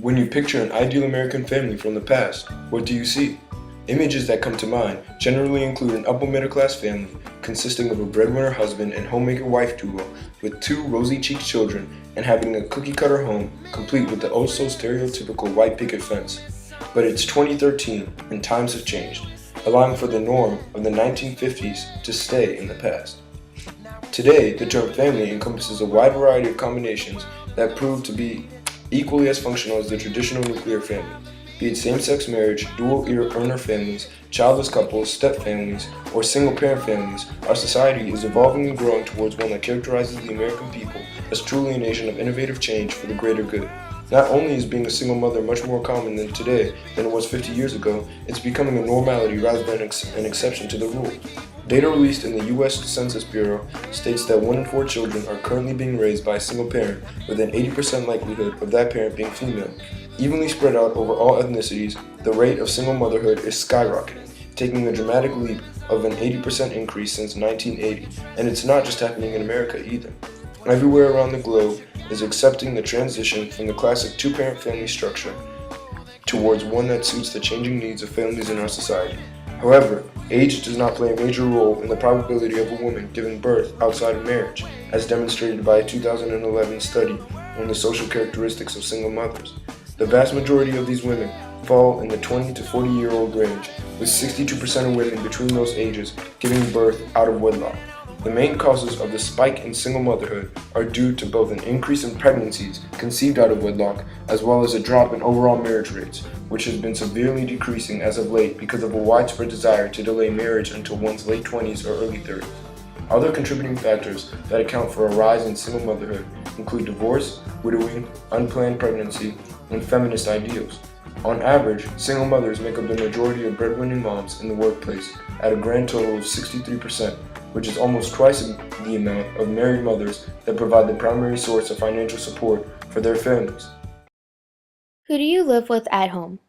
When you picture an ideal American family from the past, what do you see? Images that come to mind generally include an upper middle class family consisting of a breadwinner husband and homemaker wife duo with two rosy-cheeked children and having a cookie-cutter home complete with the oh-so-stereotypical white picket fence. But it's 2013 and times have changed, allowing for the norm of the 1950s to stay in the past. Today, the term family encompasses a wide variety of combinations that prove to be equally as functional as the traditional nuclear family, be it same-sex marriage, dual-earner families, childless couples, step-families, or single-parent families. Our society is evolving and growing towards one that characterizes the American people as truly a nation of innovative change for the greater good. Not only is being a single mother much more common today than it was 50 years ago, it's becoming a normality rather than an exception to the rule. Data released in the U.S. Census Bureau states that 1 in 4 children are currently being raised by a single parent, with an 80% likelihood of that parent being female. Evenly spread out over all ethnicities, the rate of single motherhood is skyrocketing, taking a dramatic leap of an 80% increase since 1980, and it's not just happening in America either. Everywhere around the globe is accepting the transition from the classic two-parent family structure towards one that suits the changing needs of families in our society. However, age does not play a major role in the probability of a woman giving birth outside of marriage, as demonstrated by a 2011 study on the social characteristics of single mothers. The vast majority of these women fall in the 20 to 40-year-old range, with 62% of women between those ages giving birth out of wedlock. The main causes of the spike in single motherhood are due to both an increase in pregnancies conceived out of wedlock as well as a drop in overall marriage rates, which has been severely decreasing as of late because of a widespread desire to delay marriage until one's late 20s or early 30s. Other contributing factors that account for a rise in single motherhood include divorce, widowing, unplanned pregnancy, and feminist ideals. On average, single mothers make up the majority of breadwinning moms in the workplace at a grand total of 63%, which is almost twice the amount of married mothers that provide the primary source of financial support for their families. Who do you live with at home?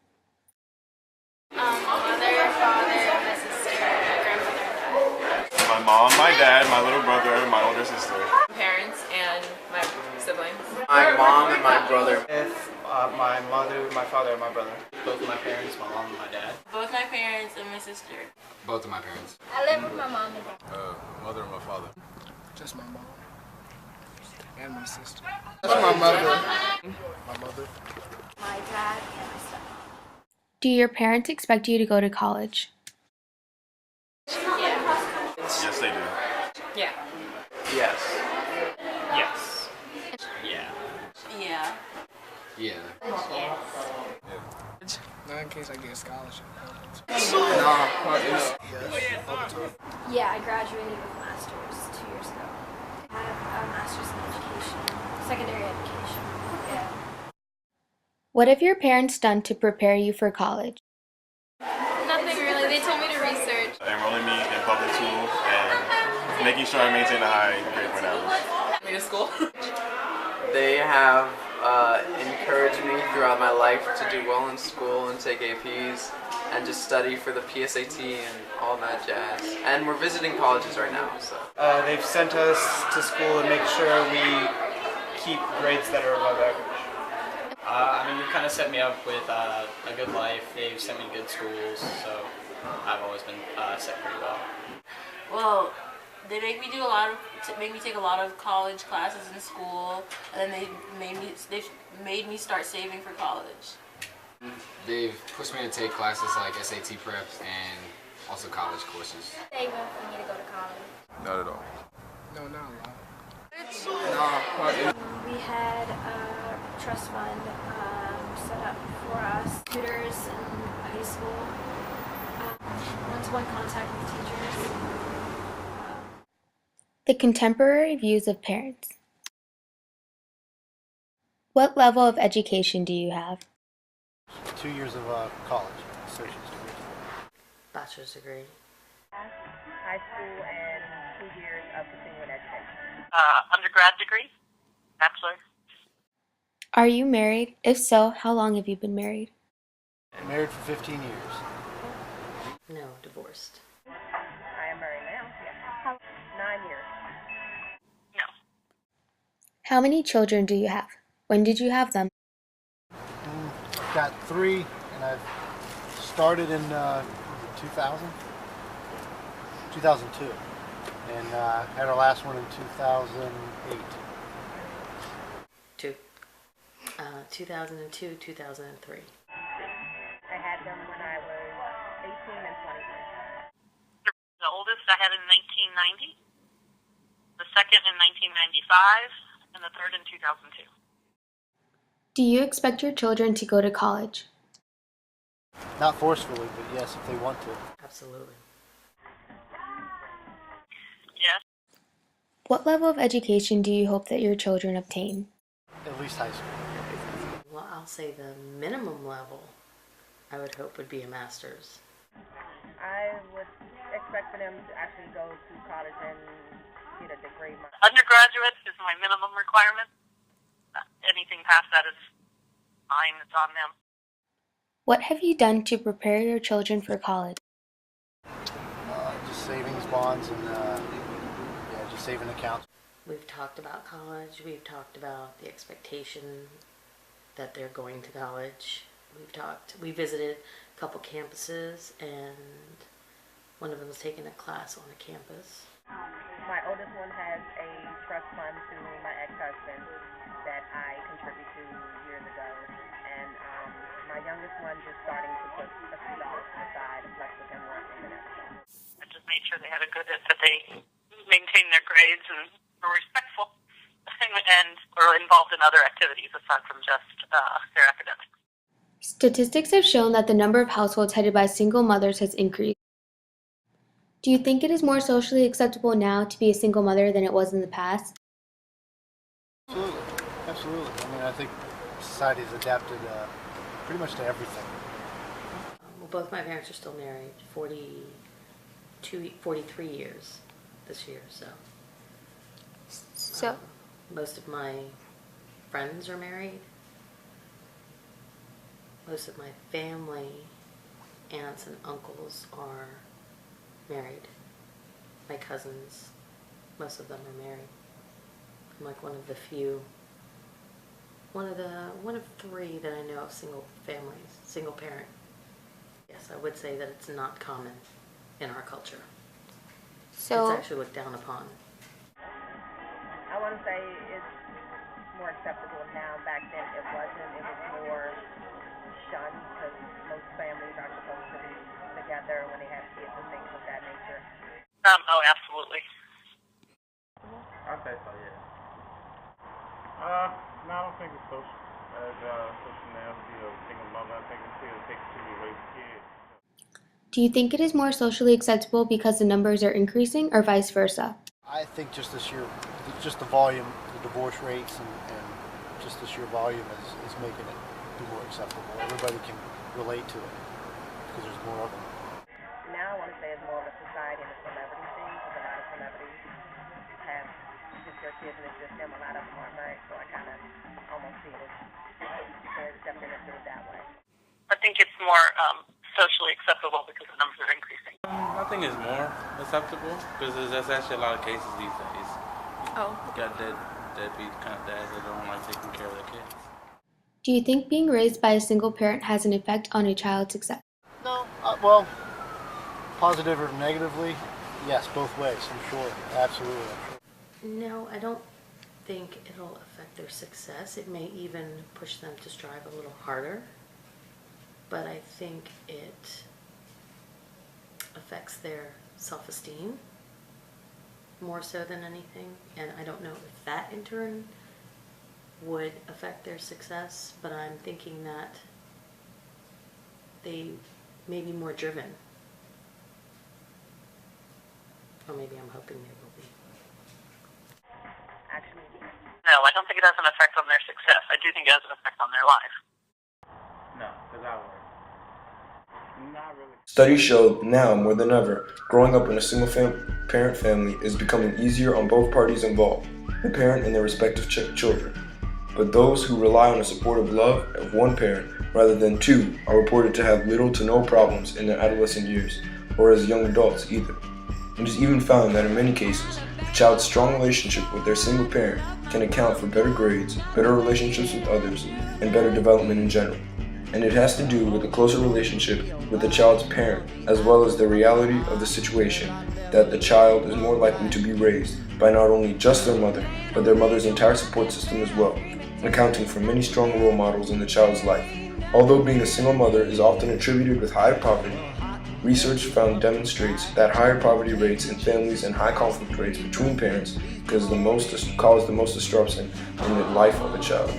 Mother, father, my sister, my grandmother, and dad. My mom, my dad, my little brother, my older sister. Parents and my siblings. My mom and my brother. My mother, my father, and my brother. Both of my parents, my mom and my dad. Both my parents and my sister. Both of my parents. I live with my mom and dad. Mother and my father. Just my mom and my sister. That's my mother. My mother. My dad and my stepmom. Do your parents expect you to go to college? Yeah. Yes, they do. Yeah. Yes. Yes. Yeah. Yeah. Yeah. Not in case I get a scholarship. No. Yeah, I graduated with a master's 2 years ago. I have a master's in education, secondary education. Yeah. What have your parents done to prepare you for college? Nothing really. They told me to research. Enrolling me in public school and making sure I maintain a high grade point average. Me to school. They have encouraged me throughout my life to do well in school and take APs and just study for the PSAT and all that jazz. And we're visiting colleges right now, so. They've sent us to school to make sure we keep grades that are above average. They've kind of set me up with a good life. They've sent me to good schools, so I've always been set pretty well. Well, they make me take a lot of college classes in school, and then they've made me start saving for college. They've pushed me to take classes like SAT prep and also college courses. They want for me to go to college. Not at all. No, not a lot. No. We had a trust fund set up for us, tutors in high school, one-to-one contact with teachers. The contemporary views of parents. What level of education do you have? 2 years of college, associate's degree. Bachelor's degree. High school and 2 years of continuing education. Undergrad degree. Bachelor. Are you married? If so, how long have you been married? I'm married for 15 years. No, divorced. I am married now. Yeah. 9 years. How many children do you have? When did you have them? got 3, and I've started in 2002, and had our last one in 2008. 2002, 2003. I had them when I was 18 and 23. The oldest I had in 1990, the second in 1995, and the third in 2002. Do you expect your children to go to college? Not forcefully, but yes, if they want to. Absolutely. Yes. What level of education do you hope that your children obtain? At least high school. Well, I'll say the minimum level I would hope would be a master's. I would expect for them to actually go to college and get a degree. Undergraduate is my minimum requirement. Anything past that is fine. It's on them. What have you done to prepare your children for college? Just savings bonds and just saving accounts. We've talked about college. We've talked about the expectation that they're going to college. We visited a couple campuses, and one of them was taking a class on a campus. My oldest one has a trust fund to my ex-husband that I contribute to years ago, and my youngest one just starting to put a few dollars to the side and flex with him working and everything. I just made sure they had that they maintained their grades and were respectful and were involved in other activities aside from just their academics. Statistics have shown that the number of households headed by single mothers has increased. Do you think it is more socially acceptable now to be a single mother than it was in the past? Absolutely. Absolutely. I mean, I think society has adapted pretty much to everything. Well, both my parents are still married, 43 years this year, so. Most of my friends are married. Most of my family, aunts and uncles are married. My cousins, most of them are married. I'm like one of the few, one of 3 that I know of single families, single parent. Yes, I would say that it's not common in our culture. So it's actually looked down upon. I want to say it's more acceptable now. Back then it wasn't. It was more shunned because most families are supposed to be together when they have kids and things of that nature. Oh, absolutely. I'd say so, yeah. No, I don't think it's social. Social now to be a single mother. I think it still takes 2 to raise kids. do you think it is more socially acceptable because the numbers are increasing or vice versa? I think just this year, just the volume, the divorce rates, and just the sheer volume is making it be more acceptable. Everybody can relate to it because there's more of them. Now I want to say it's more of a society and a celebrity thing because a lot of celebrities have just their kids and it's just them. A lot of them aren't married, so I kind of almost see it as they're accepting it that way. I think it's more socially acceptable because the numbers are increasing. I think it's more acceptable because there's actually a lot of cases these days. Oh. You got deadbeat kind of dads that don't like taking care of their kids. Do you think being raised by a single parent has an effect on a child's success? No, well, positive or negatively, yes, both ways, I'm sure, absolutely. I'm sure. No, I don't think it'll affect their success. It may even push them to strive a little harder. But I think it affects their self-esteem more so than anything. And I don't know if that in turn would affect their success, but I'm thinking that they may be more driven. Or maybe I'm hoping they will be. Actually, No, I don't think it has an effect on their success. I do think it has an effect on their life. No, because I would. Not really. Studies show now more than ever, growing up in a single parent family is becoming easier on both parties involved, the parent and their respective children. But those who rely on the supportive love of one parent rather than 2 are reported to have little to no problems in their adolescent years or as young adults either. It is even found that in many cases, a child's strong relationship with their single parent can account for better grades, better relationships with others, and better development in general. and it has to do with a closer relationship with the child's parent, as well as the reality of the situation that the child is more likely to be raised by not only just their mother, but their mother's entire support system as well, accounting for many strong role models in the child's life. Although being a single mother is often attributed with high poverty, research demonstrates that higher poverty rates in families and high conflict rates between parents cause the most disruption in the life of a child.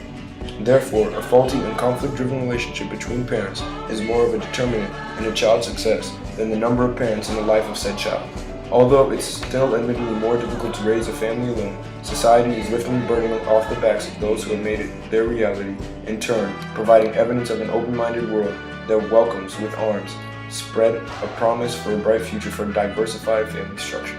Therefore, a faulty and conflict-driven relationship between parents is more of a determinant in a child's success than the number of parents in the life of said child. Although it's still admittedly more difficult to raise a family alone, society is lifting the burden off the backs of those who have made it their reality, in turn providing evidence of an open-minded world that welcomes with arms spread a promise for a bright future for a diversified family structure.